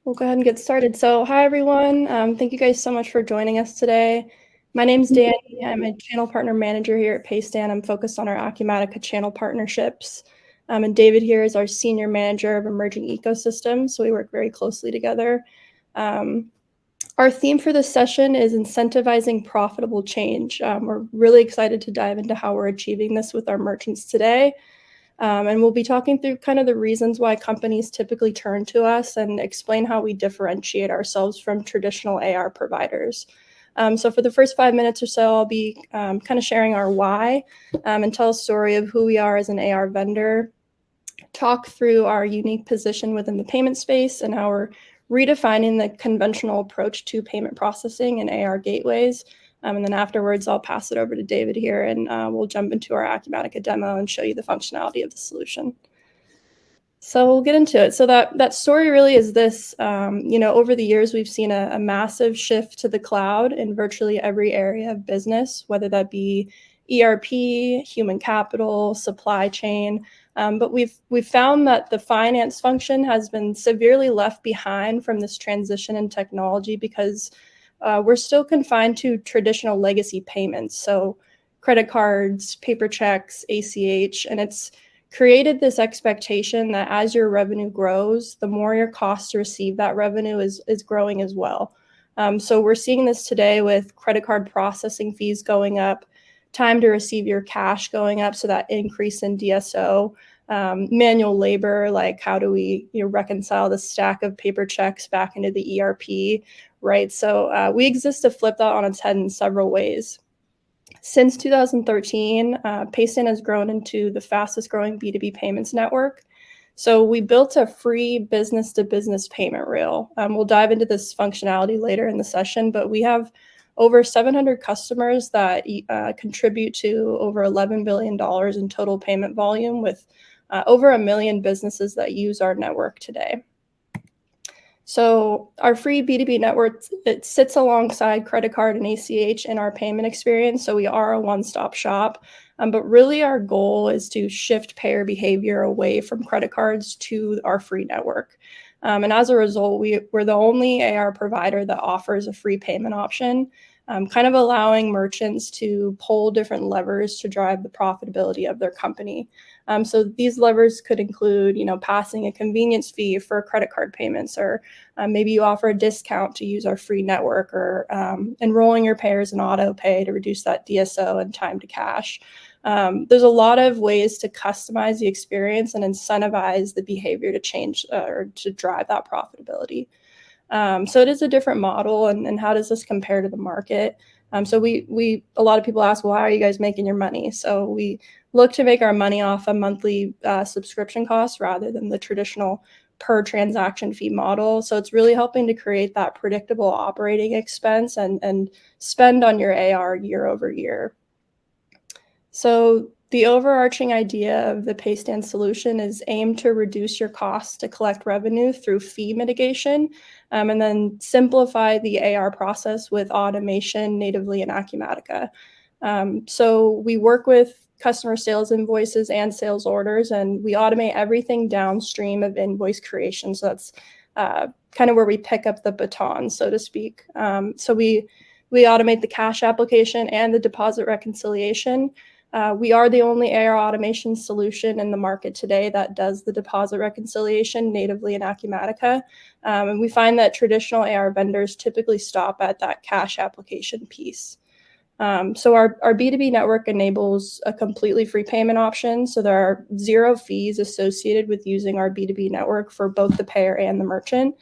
We'll go ahead and get started. So hi, everyone. Thank you guys so much for joining us today. My name's Danny. I'm a channel partner manager here at Paystand. I'm focused on our Acumatica channel partnerships. And David here is our senior manager of emerging ecosystems. So we work very closely together. Our theme for this session is incentivizing profitable change. We're really excited to dive into how we're achieving this with our merchants today. And we'll be talking through kind of the reasons why companies typically turn to us and explain how we differentiate ourselves from traditional AR providers. So for the first 5 minutes or so, I'll be kind of sharing our why and tell a story of who we are as an AR vendor, talk through our unique position within the payment space and how we're redefining the conventional approach to payment processing and AR gateways. And then afterwards, I'll pass it over to David here, and we'll jump into our Acumatica demo and show you the functionality of the solution. So we'll get into it. So that story really is this, over the years, we've seen a massive shift to the cloud in virtually every area of business, whether that be ERP, human capital, supply chain. But we've found that the finance function has been severely left behind from this transition in technology because we're still confined to traditional legacy payments. So credit cards, paper checks, ACH, and it's created this expectation that as your revenue grows, the more your cost to receive that revenue is growing as well. So we're seeing this today with credit card processing fees going up, time to receive your cash going up, so that increase in DSO, manual labor, like how do we reconcile the stack of paper checks back into the ERP, right? So we exist to flip that on its head in several ways. Since 2013, Paystand has grown into the fastest growing B2B payments network. So we built a free business-to-business payment rail. We'll dive into this functionality later in the session, but we have over 700 customers that contribute to over $11 billion in total payment volume, with over 1 million businesses that use our network today. So our free B2B network, it sits alongside credit card and ACH in our payment experience. So we are a one-stop shop, but really our goal is to shift payer behavior away from credit cards to our free network. And as a result, we're the only AR provider that offers a free payment option, kind of allowing merchants to pull different levers to drive the profitability of their company. So these levers could include, passing a convenience fee for credit card payments, or maybe you offer a discount to use our free network, or enrolling your payers in auto pay to reduce that DSO and time to cash. There's a lot of ways to customize the experience and incentivize the behavior to change or to drive that profitability. So it is a different model, and how does this compare to the market? So a lot of people ask, well, how are you guys making your money? So we look to make our money off a monthly subscription cost rather than the traditional per transaction fee model. So it's really helping to create that predictable operating expense and spend on your AR year over year. So the overarching idea of the Paystand solution is aimed to reduce your costs to collect revenue through fee mitigation, and then simplify the AR process with automation natively in Acumatica. So we work with customer sales invoices and sales orders, and we automate everything downstream of invoice creation. So that's kind of where we pick up the baton, so to speak. So we automate the cash application and the deposit reconciliation. We are the only AR automation solution in the market today that does the deposit reconciliation natively in Acumatica. And we find that traditional AR vendors typically stop at that cash application piece. So our B2B network enables a completely free payment option. So there are 0 fees associated with using our B2B network for both the payer and the merchant.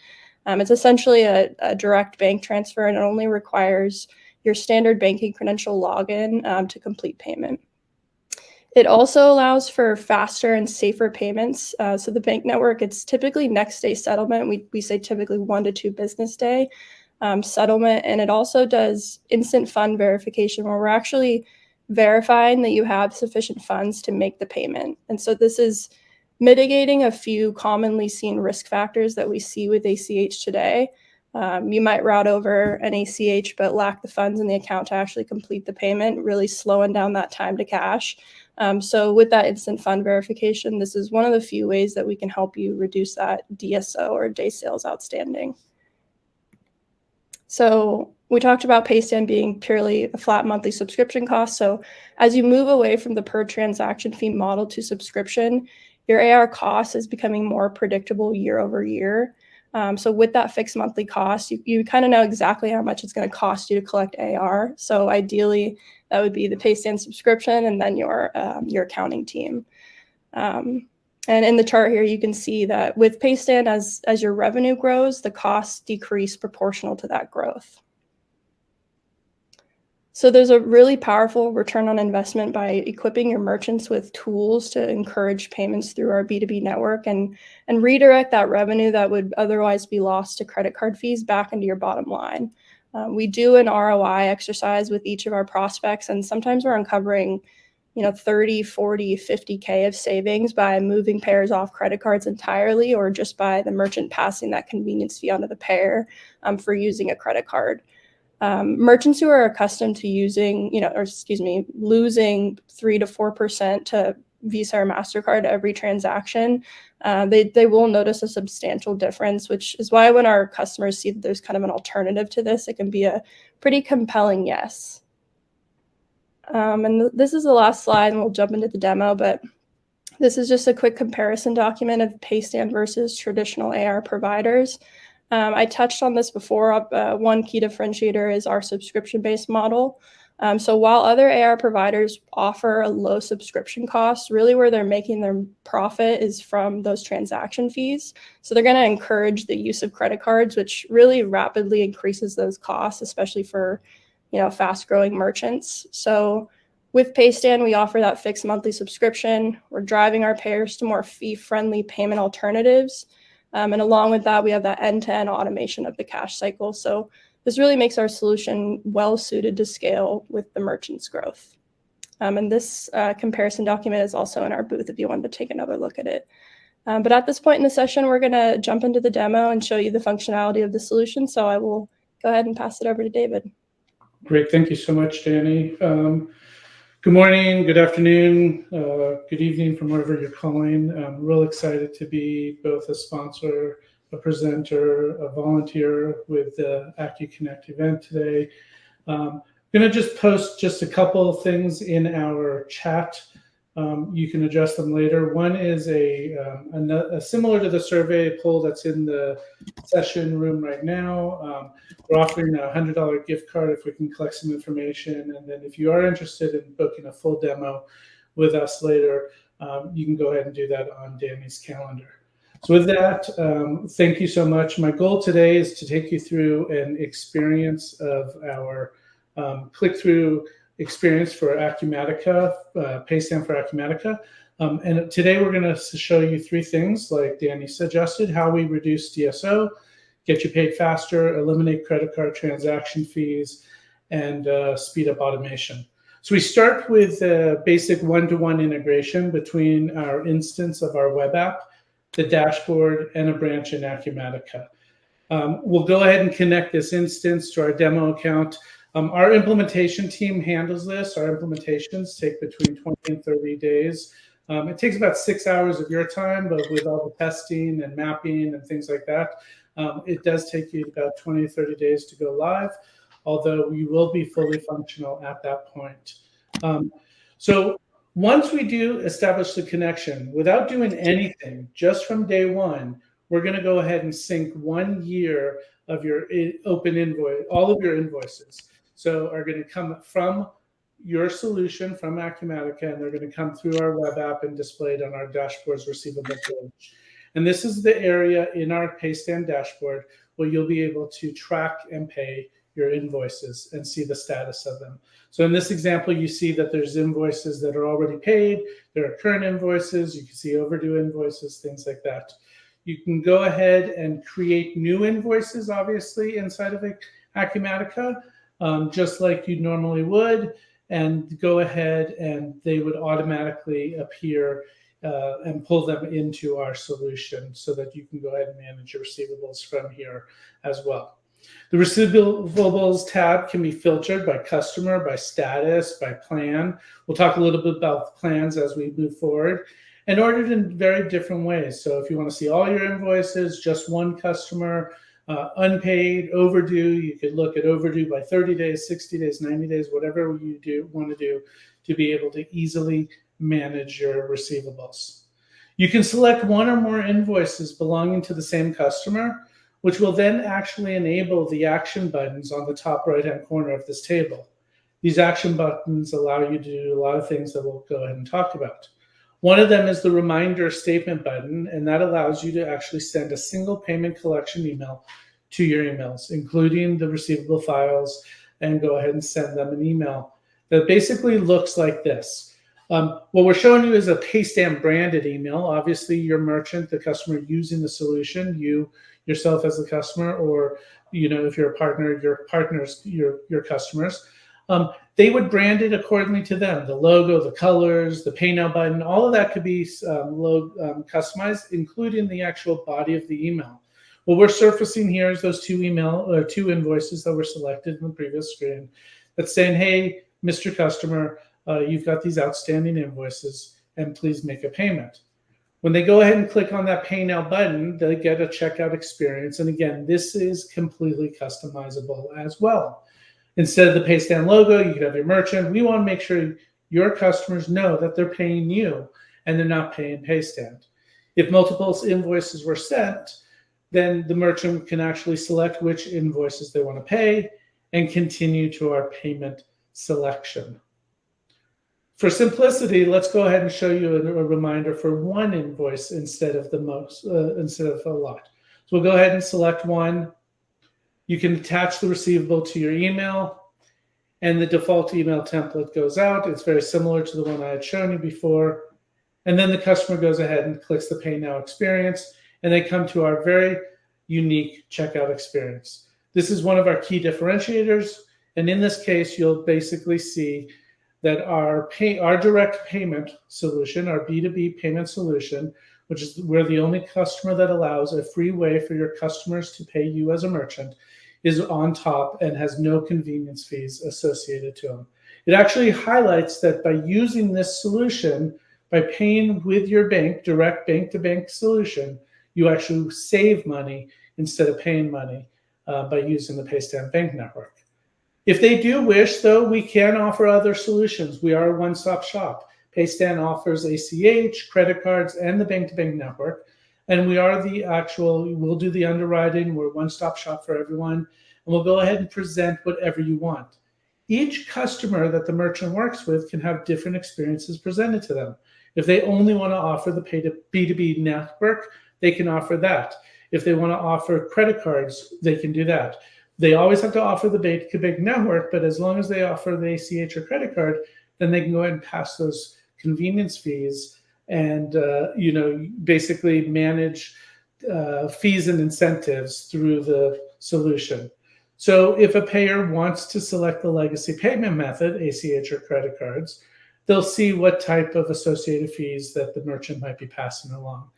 It's essentially a direct bank transfer, and it only requires your standard banking credential login to complete payment. It also allows for faster and safer payments. So the bank network, it's typically next day settlement. We say typically 1 to 2 business day settlement. And it also does instant fund verification, where we're actually verifying that you have sufficient funds to make the payment. And so this is mitigating a few commonly seen risk factors that we see with ACH today. You might route over an ACH but lack the funds in the account to actually complete the payment, really slowing down that time to cash. So with that instant fund verification, this is one of the few ways that we can help you reduce that DSO, or day sales outstanding. So we talked about Paystand being purely a flat monthly subscription cost. So as you move away from the per transaction fee model to subscription, your AR cost is becoming more predictable year over year. So with that fixed monthly cost, you kind of know exactly how much it's going to cost you to collect AR. So ideally, that would be the Paystand subscription and then your accounting team. And in the chart here, you can see that with Paystand, as your revenue grows, the costs decrease proportional to that growth. So there's a really powerful return on investment by equipping your merchants with tools to encourage payments through our B2B network and redirect that revenue that would otherwise be lost to credit card fees back into your bottom line. We do an ROI exercise with each of our prospects, and sometimes we're uncovering 30, 40, 50K of savings by moving payers off credit cards entirely, or just by the merchant passing that convenience fee onto the payer for using a credit card. Merchants who are accustomed to losing 3 to 4% to Visa or MasterCard every transaction, they will notice a substantial difference, which is why when our customers see that there's kind of an alternative to this, it can be a pretty compelling yes. And this is the last slide, and we'll jump into the demo, but this is just a quick comparison document of Paystand versus traditional AR providers. I touched on this before. One key differentiator is our subscription-based model. So while other AR providers offer a low subscription cost, really where they're making their profit is from those transaction fees. So they're going to encourage the use of credit cards, which really rapidly increases those costs, especially for fast-growing merchants. So with Paystand, we offer that fixed monthly subscription. We're driving our payers to more fee-friendly payment alternatives. And along with that, we have that end-to-end automation of the cash cycle. So this really makes our solution well-suited to scale with the merchant's growth. And this comparison document is also in our booth if you wanted to take another look at it. But at this point in the session, we're going to jump into the demo and show you the functionality of the solution. So I will go ahead and pass it over to David. Great. Thank you so much, Danny. Good morning, good afternoon, good evening from wherever you're calling. I'm real excited to be both a sponsor, a presenter, a volunteer with the acu-connect event today. I'm going to just post just a couple of things in our chat. You can adjust them later. One is a similar to the survey poll that's in the session room right now. We're offering a $100 gift card if we can collect some information. And then if you are interested in booking a full demo with us later, you can go ahead and do that on Danny's calendar. So with that, thank you so much. My goal today is to take you through an experience of our click-through experience for Acumatica, Paystand for Acumatica. And today we're going to show you three things, like Danny suggested: how we reduce DSO, get you paid faster, eliminate credit card transaction fees, and speed up automation. So we start with a basic one-to-one integration between our instance of our web app, the dashboard, and a branch in Acumatica. We'll go ahead and connect this instance to our demo account. Our implementation team handles this. Our implementations take between 20 and 30 days. It takes about 6 hours of your time, but with all the testing and mapping and things like that, it does take you about 20 to 30 days to go live, although you will be fully functional at that point. So once we do establish the connection, without doing anything, just from day one, we're going to go ahead and sync 1 year of your open invoice, all of your invoices. So are going to come from your solution from Acumatica, and they're going to come through our web app and displayed on our dashboard's receivable page. And this is the area in our Paystand dashboard where you'll be able to track and pay your invoices and see the status of them. So in this example, you see that there's invoices that are already paid. There are current invoices. You can see overdue invoices, things like that. You can go ahead and create new invoices, obviously, inside of Acumatica, just like you normally would, and go ahead and they would automatically appear and pull them into our solution so that you can go ahead and manage your receivables from here as well. The receivables tab can be filtered by customer, by status, by plan. We'll talk a little bit about plans as we move forward, and ordered in very different ways. So if you want to see all your invoices, just one customer, unpaid, overdue, you could look at overdue by 30 days, 60 days, 90 days, whatever you want to do to be able to easily manage your receivables. You can select one or more invoices belonging to the same customer, which will then actually enable the action buttons on the top right-hand corner of this table. These action buttons allow you to do a lot of things that we'll go ahead and talk about. One of them is the reminder statement button, and that allows you to actually send a single payment collection email to your emails, including the receivable files, and go ahead and send them an email that basically looks like this. What we're showing you is a Paystand branded email. Obviously, your merchant, the customer using the solution, you yourself as the customer, or if you're a partner, your partners, your customers, they would brand it accordingly to them. The logo, the colors, the pay now button, all of that could be customized, including the actual body of the email. What we're surfacing here is those two invoices that were selected in the previous screen that's saying, hey, Mr. Customer, you've got these outstanding invoices and please make a payment. When they go ahead and click on that Pay Now button, they get a checkout experience. And again, this is completely customizable as well. Instead of the Paystand logo, you could have your merchant. We want to make sure your customers know that they're paying you and they're not paying Paystand. If multiple invoices were sent, then the merchant can actually select which invoices they want to pay and continue to our payment selection. For simplicity, let's go ahead and show you a reminder for one invoice instead of a lot. So we'll go ahead and select one. You can attach the receivable to your email, and the default email template goes out. It's very similar to the one I had shown you before. And then the customer goes ahead and clicks the Pay Now experience, and they come to our very unique checkout experience. This is one of our key differentiators. And in this case, you'll basically see that our direct payment solution, our B2B payment solution, which is we're the only customer that allows a free way for your customers to pay you as a merchant, is on top and has no convenience fees associated to them. It actually highlights that by using this solution, by paying with your bank, direct bank-to-bank solution, you actually save money instead of paying money by using the Paystand Bank Network. If they do wish, though, we can offer other solutions. We are a one-stop shop. Paystand offers ACH, credit cards, and the bank-to-bank network. And we'll do the underwriting. We're a one-stop shop for everyone. And we'll go ahead and present whatever you want. Each customer that the merchant works with can have different experiences presented to them. If they only want to offer the B2B network, they can offer that. If they want to offer credit cards, they can do that. They always have to offer the bank network, but as long as they offer the ACH or credit card, then they can go ahead and pass those convenience fees and basically manage fees and incentives through the solution. So if a payer wants to select the legacy payment method, ACH or credit cards, they'll see what type of associated fees that the merchant might be passing along.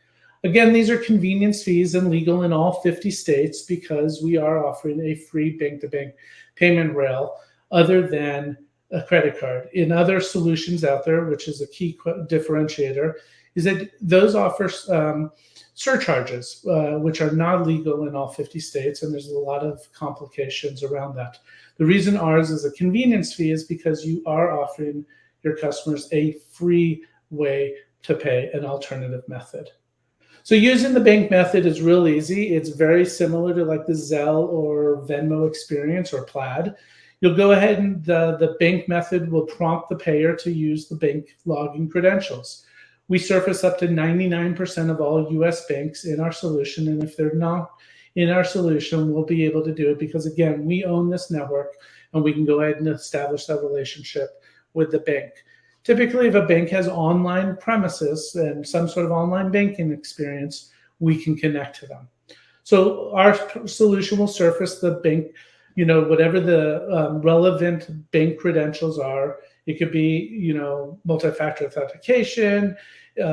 Again, these are convenience fees and legal in all 50 states because we are offering a free bank-to-bank payment rail other than a credit card. In other solutions out there, which is a key differentiator, is that those offer surcharges, which are not legal in all 50 states, and there's a lot of complications around that. The reason ours is a convenience fee is because you are offering your customers a free way to pay, an alternative method. So using the bank method is real easy. It's very similar to like the Zelle or Venmo experience or Plaid. You'll go ahead and the bank method will prompt the payer to use the bank login credentials. We surface up to 99% of all US banks in our solution. And if they're not in our solution, we'll be able to do it because, again, we own this network and we can go ahead and establish that relationship with the bank. Typically, if a bank has online premises and some sort of online banking experience, we can connect to them. So our solution will surface the bank, whatever the relevant bank credentials are. It could be, multi-factor authentication.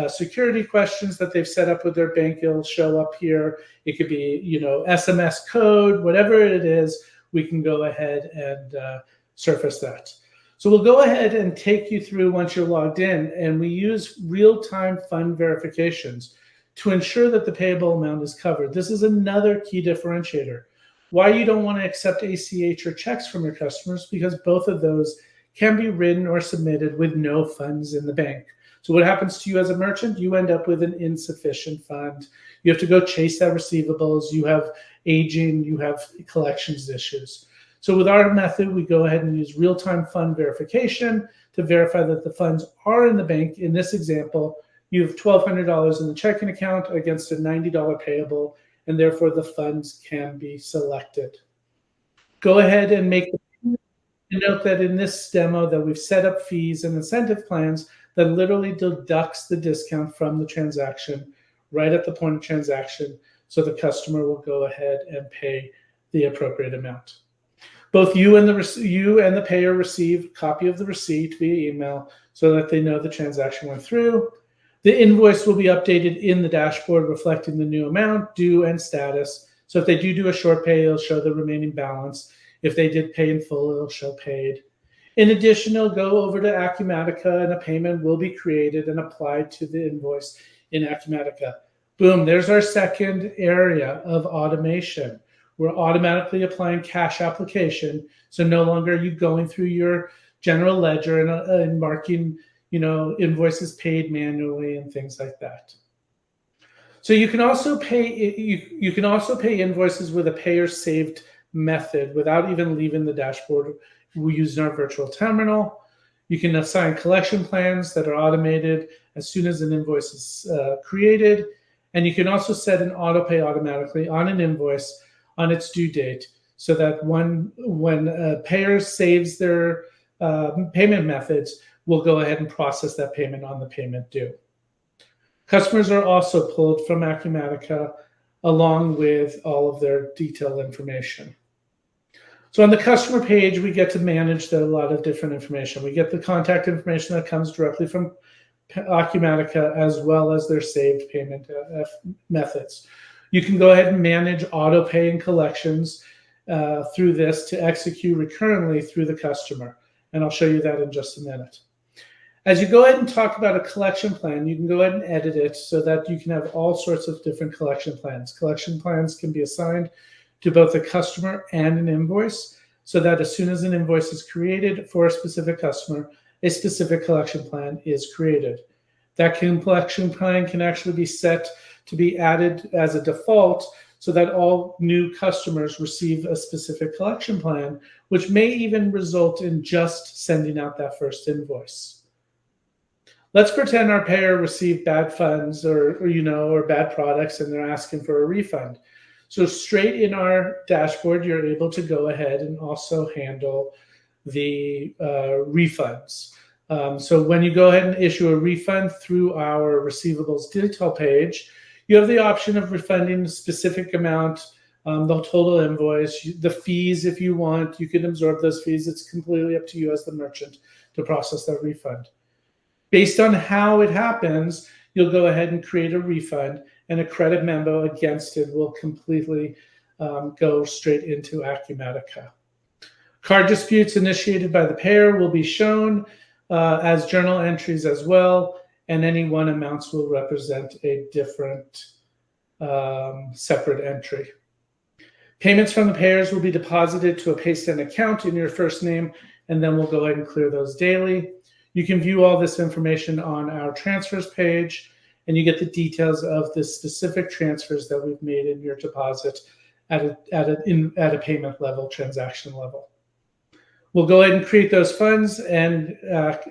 security questions that they've set up with their bank. It'll show up here. It could be, SMS code, whatever it is, we can go ahead and surface that. So we'll go ahead and take you through once you're logged in, and we use real-time fund verifications to ensure that the payable amount is covered. This is another key differentiator. Why you don't want to accept ACH or checks from your customers, because both of those can be written or submitted with no funds in the bank. So what happens to you as a merchant? You end up with an insufficient fund. You have to go chase that receivables. You have aging, you have collections issues. So with our method, we go ahead and use real-time fund verification to verify that the funds are in the bank. In this example, you have $1,200 in the checking account against a $90 payable, and therefore the funds can be selected. Go ahead and make the note that in this demo that we've set up fees and incentive plans that literally deducts the discount from the transaction right at the point of transaction, so the customer will go ahead and pay the appropriate amount. Both you and the payer receive a copy of the receipt via email so that they know the transaction went through. The invoice will be updated in the dashboard reflecting the new amount, due, and status. So if they do a short pay, it'll show the remaining balance. If they did pay in full, it'll show paid. In addition, it'll go over to Acumatica, and a payment will be created and applied to the invoice in Acumatica. Boom, there's our second area of automation. We're automatically applying cash application, so no longer are you going through your general ledger and marking, invoices paid manually and things like that. So you can also pay invoices with a payer saved method without even leaving the dashboard. We use our virtual terminal. You can assign collection plans that are automated as soon as an invoice is created, and you can also set an auto pay automatically on an invoice on its due date, so that when a payer saves their payment methods, we'll go ahead and process that payment on the payment due. Customers are also pulled from Acumatica along with all of their detailed information. So on the customer page, we get to manage a lot of different information. We get the contact information that comes directly from Acumatica, as well as their saved payment methods. You can go ahead and manage auto pay and collections through this to execute recurrently through the customer. And I'll show you that in just a minute. As you go ahead and talk about a collection plan, you can go ahead and edit it so that you can have all sorts of different collection plans. Collection plans can be assigned to both a customer and an invoice, so that as soon as an invoice is created for a specific customer, a specific collection plan is created. That collection plan can actually be set to be added as a default so that all new customers receive a specific collection plan, which may even result in just sending out that first invoice. Let's pretend our payer received bad funds or bad products and they're asking for a refund. So straight in our dashboard, you're able to go ahead and also handle the refunds. So when you go ahead and issue a refund through our receivables detail page, you have the option of refunding a specific amount, the total invoice, the fees if you want. You can absorb those fees. It's completely up to you as the merchant to process that refund. Based on how it happens, you'll go ahead and create a refund, and a credit memo against it will completely go straight into Acumatica. Card disputes initiated by the payer will be shown as journal entries as well, and any one amounts will represent a different separate entry. Payments from the payers will be deposited to a Paystand account in your first name, and then we'll go ahead and clear those daily. You can view all this information on our transfers page, and you get the details of the specific transfers that we've made in your deposit at a payment level, transaction level. We'll go ahead and create those funds and at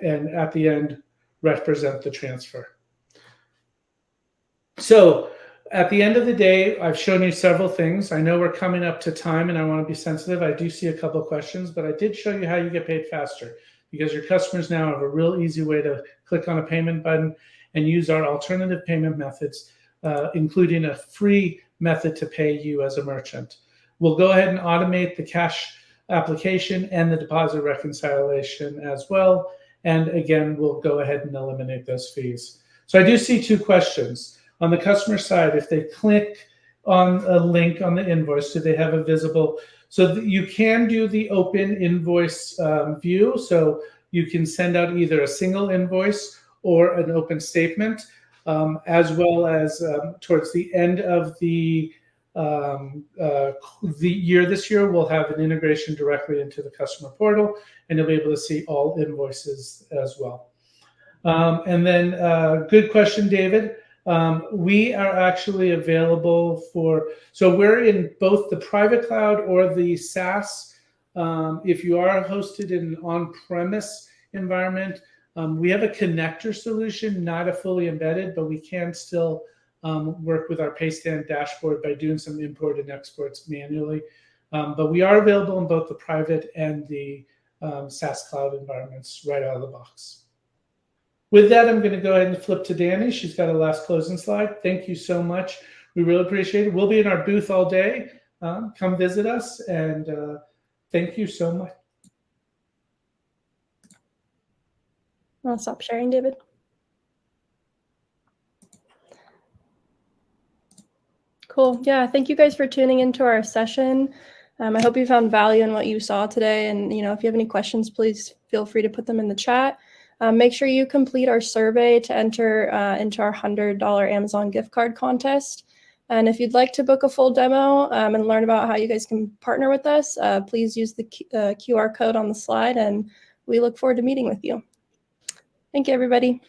the end, represent the transfer. So at the end of the day, I've shown you several things. I know we're coming up to time and I want to be sensitive. I do see a couple of questions, but I did show you how you get paid faster, because your customers now have a real easy way to click on a payment button and use our alternative payment methods, including a free method to pay you as a merchant. We'll go ahead and automate the cash application and the deposit reconciliation as well. And again, we'll go ahead and eliminate those fees. So I do see two questions. On the customer side, if they click on a link on the invoice, do they have a visible? So you can do the open invoice view. So you can send out either a single invoice or an open statement, as well as towards the end of the year this year, we'll have an integration directly into the customer portal, and you'll be able to see all invoices as well. And then, good question, David. We are actually available so we're in both the private cloud or the SaaS. If you are hosted in an on-premise environment, we have a connector solution, not a fully embedded, but we can still work with our Paystand dashboard by doing some import and exports manually. But we are available in both the private and the SaaS cloud environments right out of the box. With that, I'm going to go ahead and flip to Danny. She's got a last closing slide. Thank you so much. We really appreciate it. We'll be in our booth all day. Come visit us, and thank you so much. I'll stop sharing, David. Cool. Yeah, thank you guys for tuning into our session. I hope you found value in what you saw today. And if you have any questions, please feel free to put them in the chat. Make sure you complete our survey to enter into our $100 Amazon gift card contest. And if you'd like to book a full demo and learn about how you guys can partner with us, please use the QR code on the slide, and we look forward to meeting with you. Thank you, everybody.